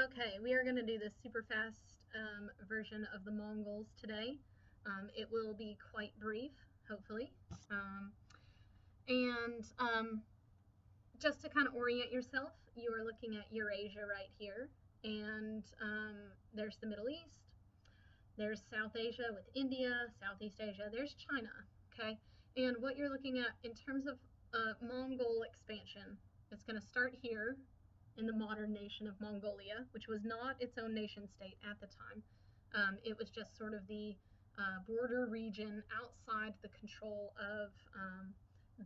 Okay, we are going to do this super fast version of the Mongols today. It will be quite brief, hopefully. Um, and just to kind of orient yourself, you are looking at Eurasia right here. And there's the Middle East, there's South Asia with India, Southeast Asia, there's China. Okay, and what you're looking at in terms of Mongol expansion, it's going to start here in the modern nation of Mongolia, which was not its own nation state at the time. It was just sort of the border region outside the control of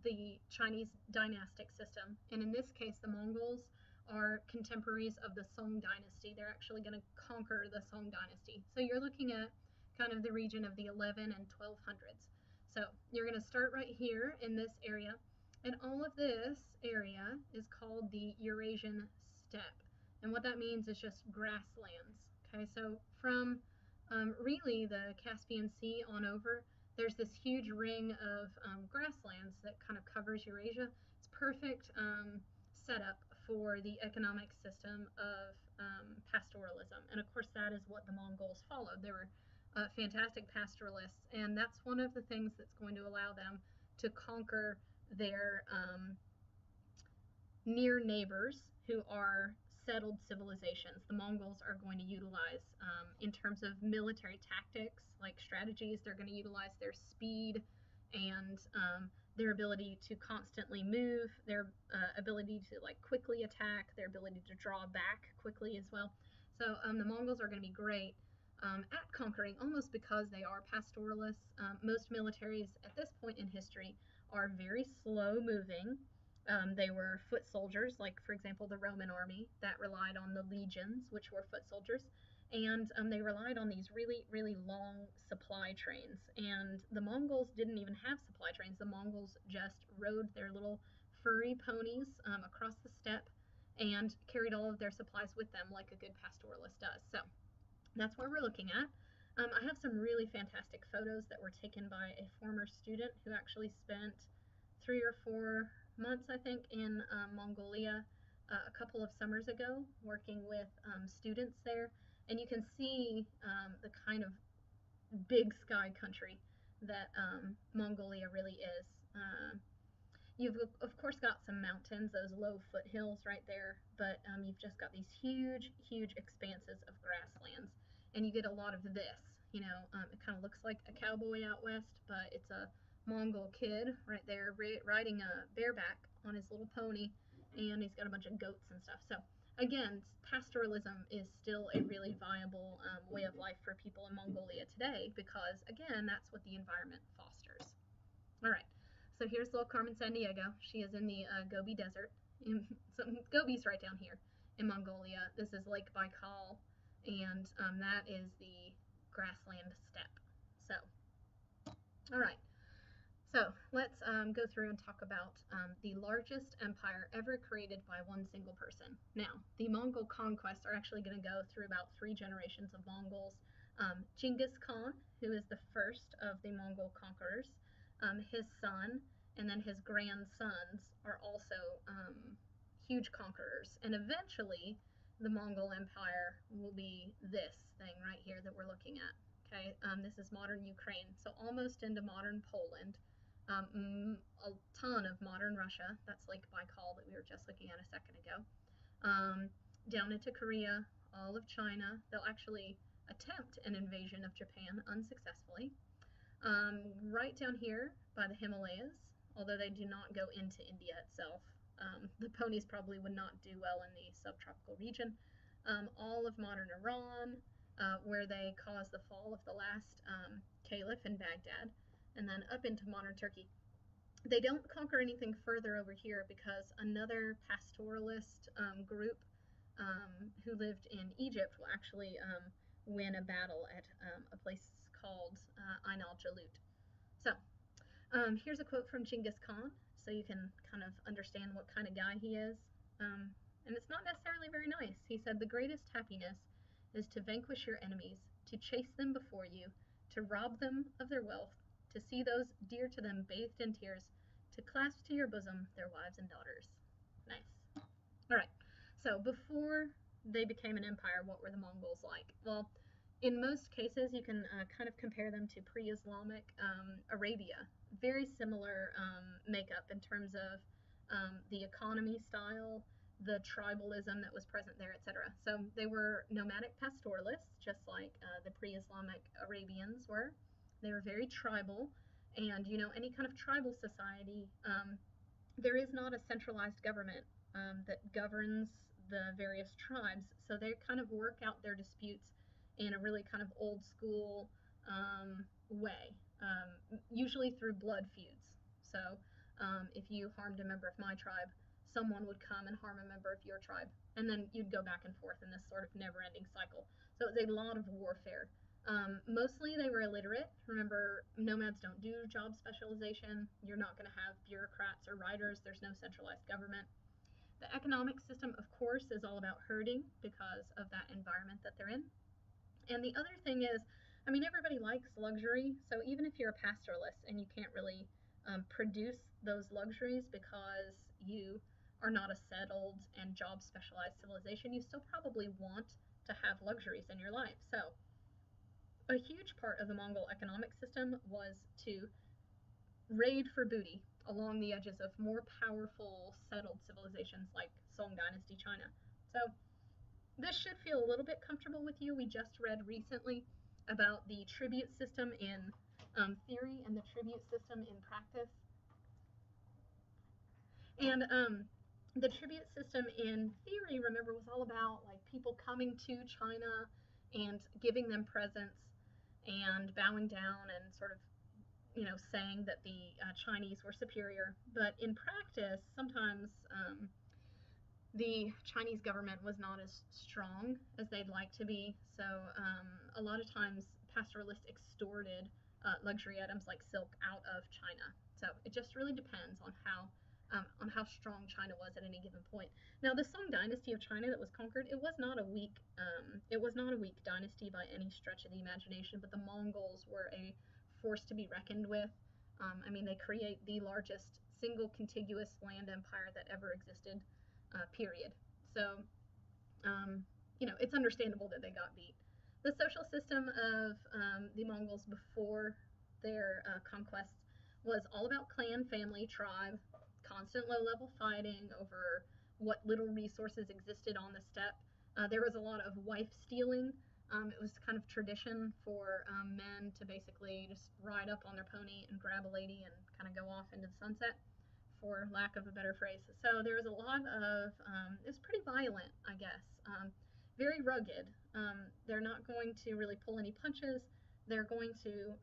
the Chinese dynastic system. And in this case, the Mongols are contemporaries of the Song dynasty. They're actually going to conquer the Song dynasty. So you're looking at kind of the region of the 11 and 1200s. So you're going to start right here in this area. And all of this area is called the Eurasian steppe. And what that means is just grasslands. Okay, so from really the Caspian Sea on over, there's this huge ring of grasslands that kind of covers Eurasia. It's perfect setup for the economic system of pastoralism. And of course, that is what the Mongols followed. They were fantastic pastoralists, and that's one of the things that's going to allow them to conquer their near neighbors who are settled civilizations. The Mongols are going to utilize, in terms of military tactics, like strategies, they're going to utilize their speed and their ability to constantly move, their ability to like quickly attack, their ability to draw back quickly as well. So the Mongols are going to be great at conquering, almost because they are pastoralists. Most militaries at this point in history are very slow moving. They were foot soldiers, like for example the Roman army that relied on the legions, which were foot soldiers, and they relied on these really long supply trains. And the Mongols didn't even have supply trains. The Mongols just rode their little furry ponies across the steppe and carried all of their supplies with them like a good pastoralist does. So that's where we're looking at. I have some really fantastic photos that were taken by a former student who actually spent 3 or 4 months, I think, in Mongolia a couple of summers ago, working with students there. And you can see the kind of big sky country that Mongolia really is. You've of course got some mountains, those low foothills right there, but you've just got these huge expanses of grasslands, and you get a lot of this. It kind of looks like a cowboy out west, but it's a Mongol kid right there riding a bareback on his little pony, and he's got a bunch of goats and stuff. So again, pastoralism is still a really viable way of life for people in Mongolia today, because again, that's what the environment fosters. All right. So here's little Carmen Sandiego. She is in the Gobi Desert. Gobi's right down here in Mongolia. This is Lake Baikal, and that is the grassland steppe. So, all right. So let's go through and talk about the largest empire ever created by one single person. Now, the Mongol conquests are actually going to go through about 3 generations of Mongols. Genghis Khan, who is the first of the Mongol conquerors, his son, and then his grandsons are also huge conquerors. And eventually, the Mongol Empire will be this thing right here that we're looking at. Okay, this is modern Ukraine, so almost into modern Poland. A ton of modern Russia. That's Lake Baikal that we were just looking at a second ago. Down into Korea, all of China. They'll actually attempt an invasion of Japan unsuccessfully. Right down here by the Himalayas, although they do not go into India itself. The ponies probably would not do well in the subtropical region. All of modern Iran, where they caused the fall of the last caliph in Baghdad, and then up into modern Turkey. They don't conquer anything further over here because another pastoralist group who lived in Egypt will actually win a battle at a place called Ain al-Jalut. So here's a quote from Genghis Khan, so you can kind of understand what kind of guy he is. And it's not necessarily very nice. He said, "The greatest happiness is to vanquish your enemies, to chase them before you, to rob them of their wealth, to see those dear to them bathed in tears, to clasp to your bosom their wives and daughters." Nice. All right. So before they became an empire, what were the Mongols like? Well, in most cases, you can kind of compare them to pre-Islamic Arabia. Very similar makeup in terms of the economy style, the tribalism that was present there, etc. So they were nomadic pastoralists, just like the pre-Islamic Arabians were. They were very tribal, and any kind of tribal society, there is not a centralized government that governs the various tribes. So they kind of work out their disputes in a really kind of old school way, usually through blood feuds. So if you harmed a member of my tribe, someone would come and harm a member of your tribe, and then you'd go back and forth in this sort of never-ending cycle. So it's a lot of warfare. Mostly they were illiterate. Remember, nomads don't do job specialization. You're not going to have bureaucrats or writers. There's no centralized government. The economic system, of course, is all about herding because of that environment that they're in. And the other thing is, I mean, everybody likes luxury. So even if you're a pastoralist and you can't really produce those luxuries because you are not a settled and job specialized civilization, you still probably want to have luxuries in your life. So a huge part of the Mongol economic system was to raid for booty along the edges of more powerful settled civilizations like Song Dynasty China. So this should feel a little bit comfortable with you. We just read recently about the tribute system in theory and the tribute system in practice. And the tribute system in theory, remember, was all about like people coming to China and giving them presents and bowing down and sort of saying that the Chinese were superior. But in practice, sometimes the Chinese government was not as strong as they'd like to be. So a lot of times pastoralists extorted luxury items like silk out of China. So it just really depends on how strong China was at any given point. Now, the Song Dynasty of China that was conquered, it was not a weak dynasty by any stretch of the imagination. But the Mongols were a force to be reckoned with. I mean, they create the largest single contiguous land empire that ever existed, period. So, it's understandable that they got beat. The social system of the Mongols before their conquests was all about clan, family, tribe, constant low-level fighting over what little resources existed on the steppe. There was a lot of wife stealing. It was kind of tradition for men to basically just ride up on their pony and grab a lady and kind of go off into the sunset, for lack of a better phrase. So there was a lot of, it was pretty violent, I guess, very rugged. They're not going to really pull any punches. They're going to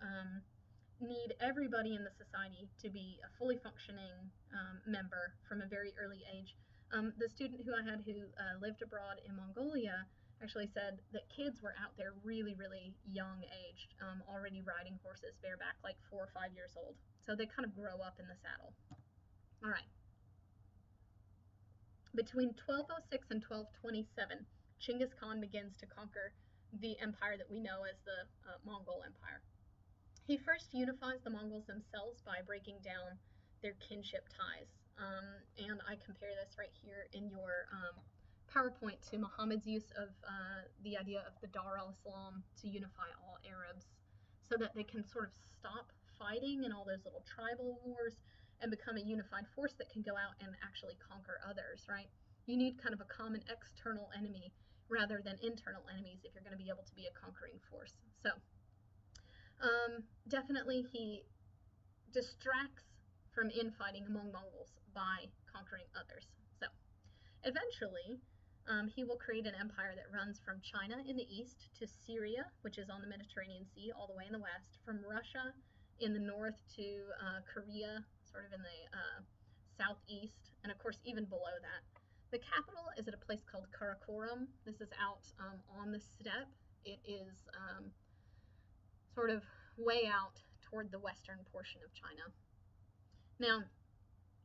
need everybody in the society to be a fully functioning member from a very early age. The student who I had who lived abroad in Mongolia actually said that kids were out there really, really young aged, already riding horses bareback, like 4 or 5 years old. So they kind of grow up in the saddle. All right. Between 1206 and 1227, Chinggis Khan begins to conquer the empire that we know as the Mongol Empire. He first unifies the Mongols themselves by breaking down their kinship ties. And I compare this right here in your PowerPoint to Muhammad's use of the idea of the Dar al-Islam to unify all Arabs so that they can sort of stop fighting in all those little tribal wars and become a unified force that can go out and actually conquer others, right? You need kind of a common external enemy rather than internal enemies if you're going to be able to be a conquering force. So definitely he distracts from infighting among Mongols by conquering others. So eventually he will create an empire that runs from China in the east to Syria, which is on the Mediterranean Sea, all the way in the west, from Russia in the north to Korea, sort of in the southeast, and of course even below that. The capital is at a place called Karakorum. This is out on the steppe. It is sort of way out toward the western portion of China. Now,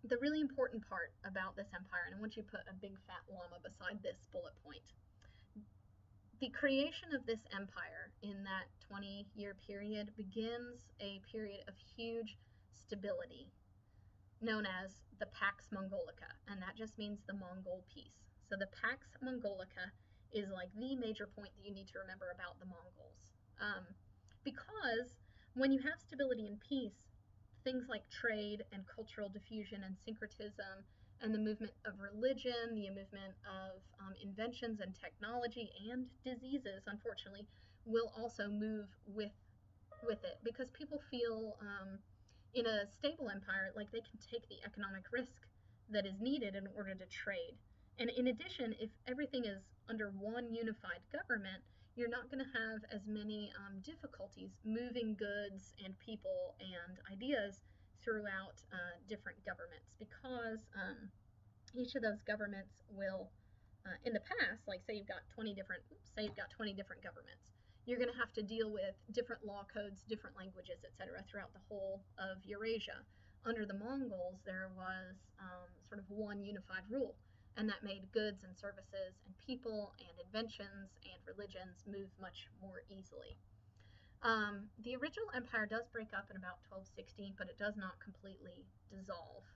the really important part about this empire, and I want you to put a big fat llama beside this bullet point. The creation of this empire in that 20-year period begins a period of huge stability known as the Pax Mongolica, and that just means the Mongol peace. So the Pax Mongolica is like the major point that you need to remember about the Mongols. Um, because when you have stability and peace, things like trade and cultural diffusion and syncretism and the movement of religion, the movement of inventions and technology and diseases, unfortunately, will also move with it because people feel in a stable empire like they can take the economic risk that is needed in order to trade. And in addition, if everything is under one unified government, you're not going to have as many difficulties moving goods and people and ideas throughout different governments because each of those governments will in the past, like say you've got 20 different governments, you're going to have to deal with different law codes, different languages, etc., throughout the whole of Eurasia. Under the Mongols, there was sort of one unified rule, and that made goods and services and people and inventions and religions move much more easily. The original empire does break up in about 1216, but it does not completely dissolve.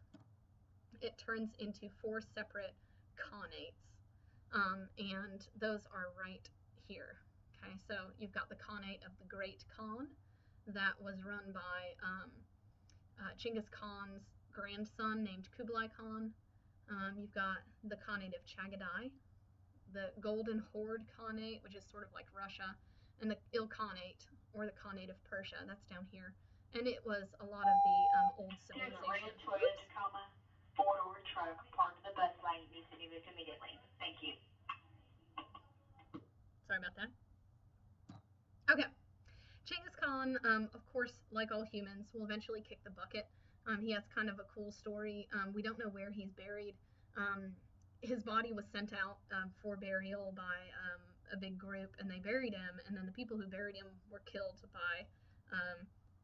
It turns into 4 separate khanates, and those are right here. Okay, so you've got the Khanate of the Great Khan that was run by Genghis Khan's grandson named Kublai Khan. You've got the Khanate of Chagatai, the Golden Horde Khanate, which is sort of like Russia, and the Ilkhanate, or the Khanate of Persia. That's down here. And it was a lot of the old civilization. Four-door truck parked in the bus lane needs to be moved immediately. Thank you. Sorry about that. Okay. Genghis Khan, of course, like all humans, will eventually kick the bucket. He has kind of a cool story. We don't know where he's buried. His body was sent out for burial by a big group, and they buried him. And then the people who buried him were killed by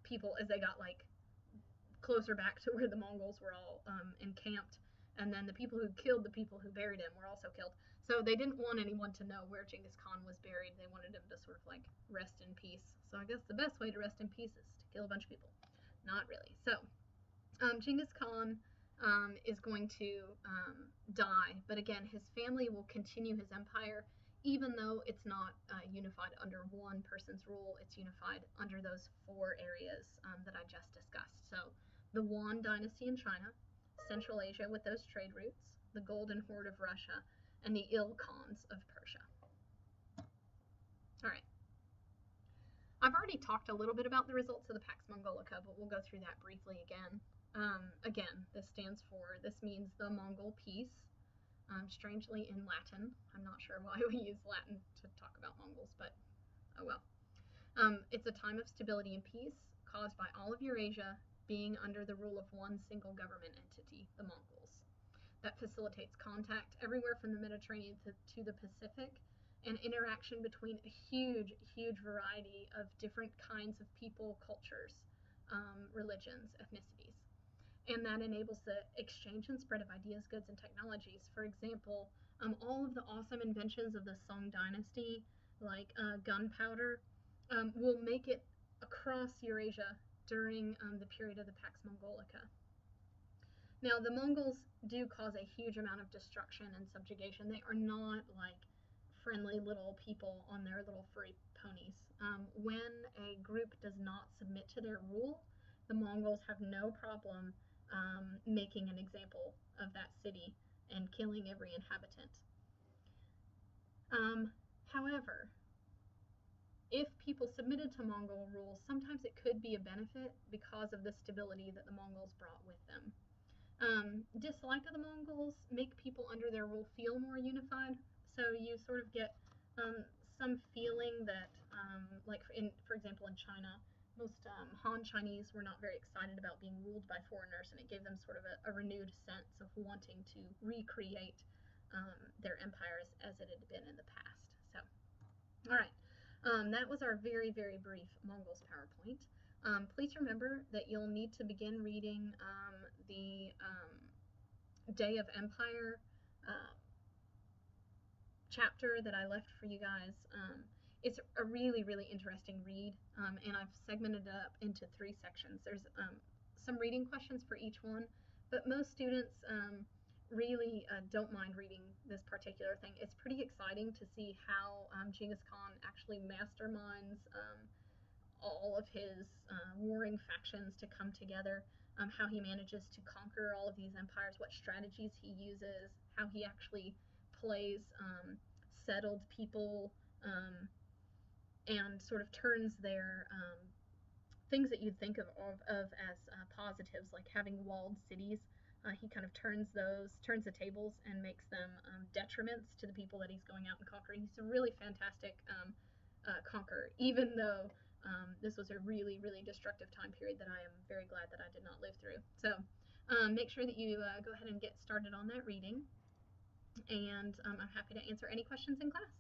people as they got like closer back to where the Mongols were all encamped. And then the people who killed the people who buried him were also killed. So they didn't want anyone to know where Genghis Khan was buried. They wanted him to sort of like rest in peace. So I guess the best way to rest in peace is to kill a bunch of people. Not really. So Genghis Khan is going to die, but again, his family will continue his empire, even though it's not unified under one person's rule. It's unified under those 4 areas that I just discussed. So the Yuan dynasty in China, Central Asia with those trade routes, the Golden Horde of Russia, and the Khans of Persia. All right. I've already talked a little bit about the results of the Pax Mongolica, but we'll go through that briefly again. Again, this means the Mongol peace, strangely in Latin. I'm not sure why we use Latin to talk about Mongols, but oh well. It's a time of stability and peace caused by all of Eurasia being under the rule of one single government entity, the Mongols. That facilitates contact everywhere from the Mediterranean to the Pacific, and interaction between a huge, huge variety of different kinds of people, cultures, religions, ethnicities. And that enables the exchange and spread of ideas, goods, and technologies. For example, all of the awesome inventions of the Song dynasty, like gunpowder, will make it across Eurasia during the period of the Pax Mongolica. Now, the Mongols do cause a huge amount of destruction and subjugation. They are not like friendly little people on their little furry ponies. When a group does not submit to their rule, the Mongols have no problem making an example of that city and killing every inhabitant. However, if people submitted to Mongol rules, sometimes it could be a benefit because of the stability that the Mongols brought with them. Dislike of the Mongols make people under their rule feel more unified, so you sort of get some feeling that, like for example in China, most Han Chinese were not very excited about being ruled by foreigners, and it gave them sort of a renewed sense of wanting to recreate their empires as it had been in the past. So, all right. That was our very, very brief Mongols PowerPoint. Please remember that you'll need to begin reading the Day of Empire chapter that I left for you guys. It's a really, really interesting read, and I've segmented it up into 3 sections. There's some reading questions for each one, but most students really don't mind reading this particular thing. It's pretty exciting to see how Genghis Khan actually masterminds all of his warring factions to come together, how he manages to conquer all of these empires, what strategies he uses, how he actually plays settled people and sort of turns their things that you'd think of as positives, like having walled cities. He kind of turns the tables and makes them detriments to the people that he's going out and conquering. He's a really fantastic conqueror, even though this was a really, really destructive time period that I am very glad that I did not live through. So make sure that you go ahead and get started on that reading, and I'm happy to answer any questions in class.